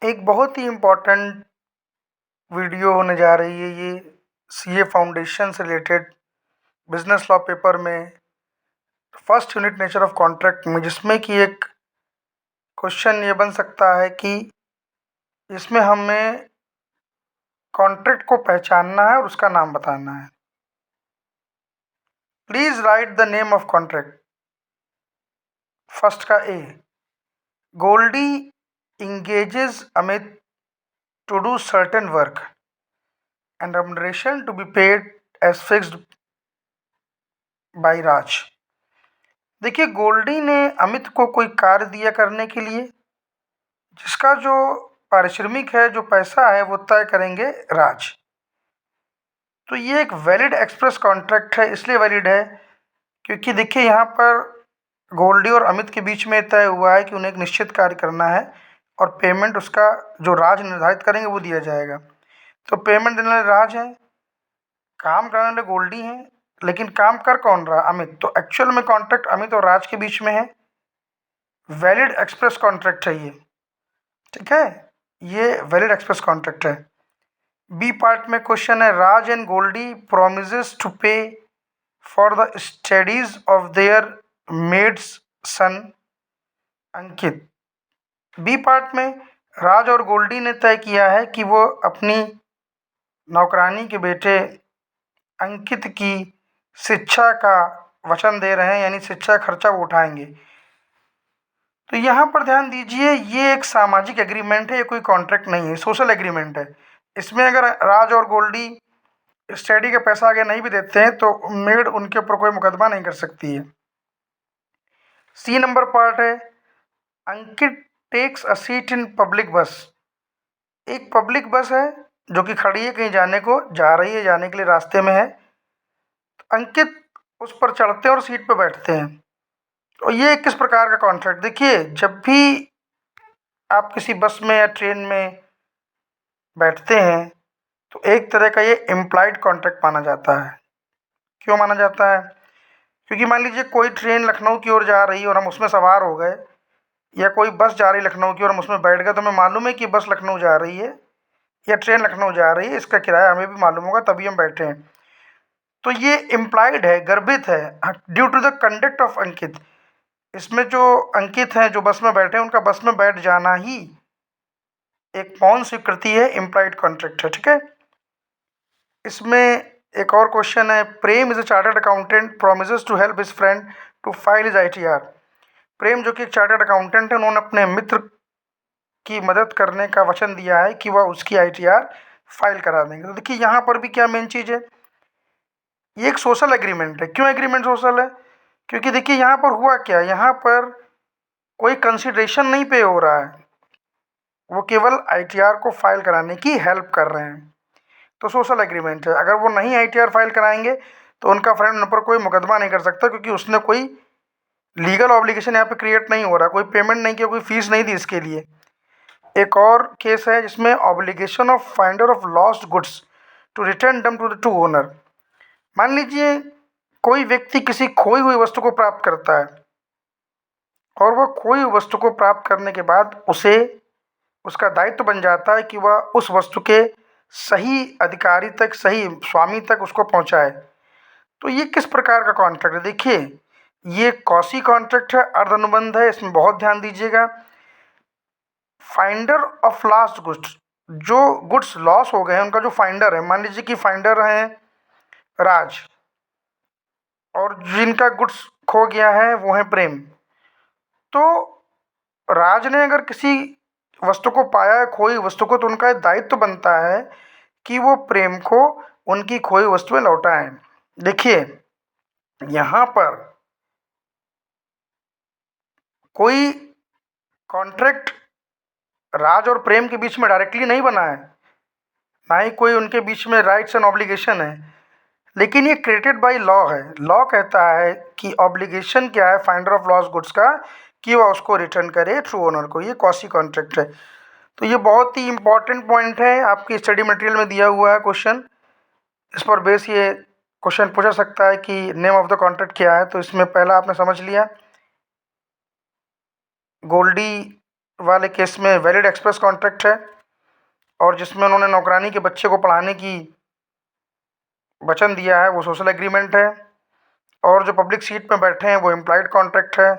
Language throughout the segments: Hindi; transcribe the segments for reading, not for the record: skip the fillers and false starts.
एक बहुत ही इम्पोर्टेंट वीडियो होने जा रही है ये सीए फाउंडेशन से रिलेटेड बिजनेस लॉ पेपर में first unit nature of contract में, जिसमें कि एक क्वेश्चन ये बन सकता है कि इसमें हमें कॉन्ट्रैक्ट को पहचानना है और उसका नाम बताना है। Please right the name of contract. First का ए, Goldy engages Amit to do certain work and remuneration to be paid as fixed by Raj। देखिए, गोल्डी ने अमित को कोई कार्य दिया करने के लिए, जिसका जो पारिश्रमिक है, जो पैसा है, वो तय करेंगे राज। तो ये एक वैलिड एक्सप्रेस कॉन्ट्रैक्ट है। इसलिए वैलिड है क्योंकि देखिए, यहाँ पर गोल्डी और अमित के बीच में तय हुआ है कि उन्हें एक निश्चित कार्य करना है और पेमेंट उसका जो राज निर्धारित करेंगे वो दिया जाएगा। तो पेमेंट देने वाले राज है, काम करने वाले गोल्डी हैं, लेकिन काम कर कौन रहा? अमित। तो एक्चुअल में कॉन्ट्रैक्ट अमित और राज के बीच में है। वैलिड एक्सप्रेस कॉन्ट्रैक्ट है ये, ठीक है, ये वैलिड एक्सप्रेस कॉन्ट्रैक्ट है। बी पार्ट में क्वेश्चन है, Raj and Goldie promises to pay for the studies of their maid's son Ankit. B part में राज और गोल्डी ने तय किया है कि वो अपनी नौकरानी के बेटे अंकित की शिक्षा का वचन दे रहे हैं, यानी शिक्षा खर्चा वो उठाएंगे। तो यहाँ पर ध्यान दीजिए, ये एक सामाजिक एग्रीमेंट है, ये कोई कॉन्ट्रैक्ट नहीं है, सोशल एग्रीमेंट है। इसमें अगर राज और गोल्डी स्टडी का पैसा आगे नहीं भी देते हैं तो मेड उनके ऊपर कोई मुकदमा नहीं कर सकती है। सी नंबर पार्ट है, Ankit takes a seat in public bus. एक पब्लिक बस है जो कि खड़ी है, कहीं जाने को जा रही है, जाने के लिए रास्ते में है। अंकित उस पर चढ़ते हैं और सीट पर बैठते हैं। और ये किस प्रकार का कॉन्ट्रैक्ट? देखिए, जब भी आप किसी बस में या ट्रेन में बैठते हैं तो एक तरह का ये इम्प्लाइड कॉन्ट्रैक्ट माना जाता है। क्यों माना जाता है? क्योंकि मान लीजिए कोई ट्रेन लखनऊ की ओर जा रही है और हम उसमें सवार हो गए, या कोई बस जा रही है लखनऊ की ओर, हम उसमें बैठ गए, तो हमें मालूम है कि बस लखनऊ जा रही है या ट्रेन लखनऊ जा रही है, इसका किराया हमें भी मालूम होगा, तभी हम बैठे हैं। तो ये इम्प्लाइड है, गर्भित है, due to the conduct of Ankit. इसमें जो अंकित हैं, जो बस में बैठे हैं, उनका बस में बैठ जाना ही एक मौन स्वीकृति है, इम्प्लाइड कॉन्ट्रैक्ट है, ठीक है। इसमें एक और क्वेश्चन है, Prem is a chartered accountant promises to help his friend to file his ITR. Prem जो कि एक चार्टर्ड अकाउंटेंट है, उन्होंने अपने मित्र की मदद करने का वचन दिया है कि वह उसकी आईटीआर फाइल करा देंगे। तो देखिए, यहाँ पर भी क्या मेन चीज़ है, ये एक सोशल एग्रीमेंट है। क्यों एग्रीमेंट सोशल है? क्योंकि देखिए, यहाँ पर हुआ क्या, यहाँ पर कोई कंसिडरेशन नहीं पे हो रहा है, वो केवल आईटीआर को फाइल कराने की हेल्प कर रहे हैं। तो सोशल एग्रीमेंट है। अगर वो नहीं आईटीआर फाइल कराएंगे तो उनका फ्रेंड उन पर कोई मुकदमा नहीं कर सकता, क्योंकि उसने कोई लीगल ऑब्लिगेशन यहाँ पे क्रिएट नहीं हो रहा, कोई पेमेंट नहीं किया, कोई फीस नहीं दी इसके लिए। एक और केस है जिसमें obligation of finder of lost goods to return them to the to owner. मान लीजिए कोई व्यक्ति किसी खोई हुई वस्तु को प्राप्त करता है और वह खोई हुई वस्तु को प्राप्त करने के बाद उसे उसका दायित्व बन जाता है कि वह उस वस्तु के सही अधिकारी तक, सही स्वामी तक उसको पहुंचाए। तो ये किस प्रकार का कॉन्ट्रैक्ट है? देखिए, ये कॉसी कॉन्ट्रैक्ट है, अर्ध अनुबंध है। इसमें बहुत ध्यान दीजिएगा। फाइंडर ऑफ लॉस्ट गुड्स, जो गुड्स लॉस हो गए हैं उनका जो फाइंडर है, मान लीजिए कि फाइंडर है राज और जिनका गुड्स खो गया है वो है प्रेम। तो राज ने अगर किसी वस्तु को पाया है, खोई वस्तु को, तो उनका दायित्व बनता है कि वो प्रेम को उनकी खोई वस्तुएं लौटाएं। देखिए, यहाँ पर कोई कॉन्ट्रैक्ट राज और प्रेम के बीच में डायरेक्टली नहीं बना है, ना ही कोई उनके बीच में राइट्स एंड ऑब्लिगेशन है, लेकिन ये क्रिएटेड बाय लॉ है। लॉ कहता है कि ऑब्लिगेशन क्या है फाइंडर ऑफ लॉस्ट गुड्स का, कि वह उसको रिटर्न करे ट्रू ओनर को। ये कॉसी कॉन्ट्रैक्ट है। तो ये बहुत ही इंपॉर्टेंट पॉइंट है, आपकी स्टडी मटेरियल में दिया हुआ है क्वेश्चन। इस पर बेस ये क्वेश्चन पूछा सकता है कि नेम ऑफ द कॉन्ट्रैक्ट क्या है। तो इसमें पहला आपने समझ लिया, गोल्डी वाले केस में वैलिड एक्सप्रेस कॉन्ट्रैक्ट है, और जिसमें उन्होंने नौकरानी के बच्चे को पढ़ाने की वचन दिया है वो सोशल एग्रीमेंट है, और जो पब्लिक सीट में बैठे हैं वो इम्प्लॉयड कॉन्ट्रैक्ट है,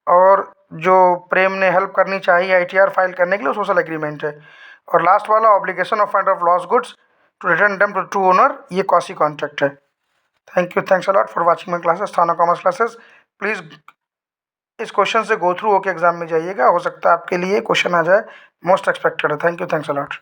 और जो प्रेम ने हेल्प करनी चाहिए ITR फाइल करने के लिए सोशल एग्रीमेंट है, और लास्ट वाला obligation of finder of lost goods to return them to true owner, ये क्वासी कॉन्ट्रैक्ट है। Thank you, thanks a lot for watching my classes, Thana commerce classes. Please इस क्वेश्चन से गो थ्रू होकर एग्जाम में जाइएगा, हो सकता है आपके लिए क्वेश्चन आ जाए, मोस्ट एक्सपेक्टेड है। Thank you, thanks allot.